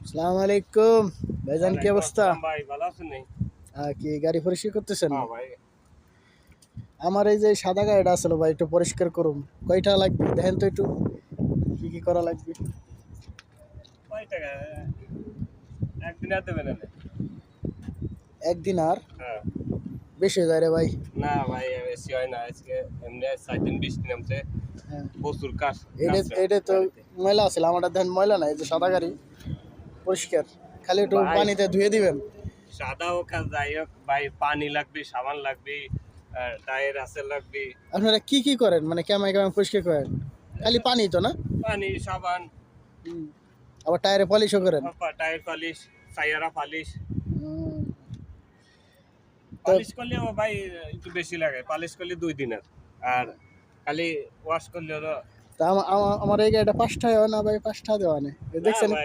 আসসালামু আলাইকুম ভাইজান, কি অবস্থা? ভাই ভালো আছেন নি? কি গাড়ি পরিষ্কার করতেছেন? হ্যাঁ ভাই। আমার এই যে সাদা গাড়িটা আসলে ভাই, একটু পরিষ্কার করুন। কয়টা লাগবে দেখেন তো একটু, কি কি করা লাগবে। কয় টাকা? একদিন আর দেবেন না? একদিন আর হ্যাঁ। বেশি হয়ে যায় রে ভাই। না ভাই, বেশি হয় না আজকে। এমনি 4 দিন বৃষ্টি নামছে, হ্যাঁ, প্রচুর কাজ। এটা এটা তো ময়লা আছে, আমারটা দেখেন ময়লা নাই, যে সাদা গাড়ি পরিষ্কার, খালি একটু ভাই পানিতে ধুয়ে দিবেন। সাদাও কাজ, যাই হোক ভাই, পানি লাগবে, সাবান লাগবে, টায়ার আছে লাগবে। আপনারা কি কি করেন, মানে কেমন কেমন পরিষ্কার করেন? খালি পানি তো না? পানি, সাবান, আবার টায়ারে পলিশও করেন? টায়ার পালিশ, টায়ারা পালিশ। হুম, তো পালিশ করলেও ভাই একটু বেশি লাগে, পালিশ করলে 2 দিনের। আর খালি ওয়াশ করলে হলো। তা আমার এই গাড়িটা 5টা হয় না ভাই, 5টা দেওয়া নেই, না দেখছেন? ভাই।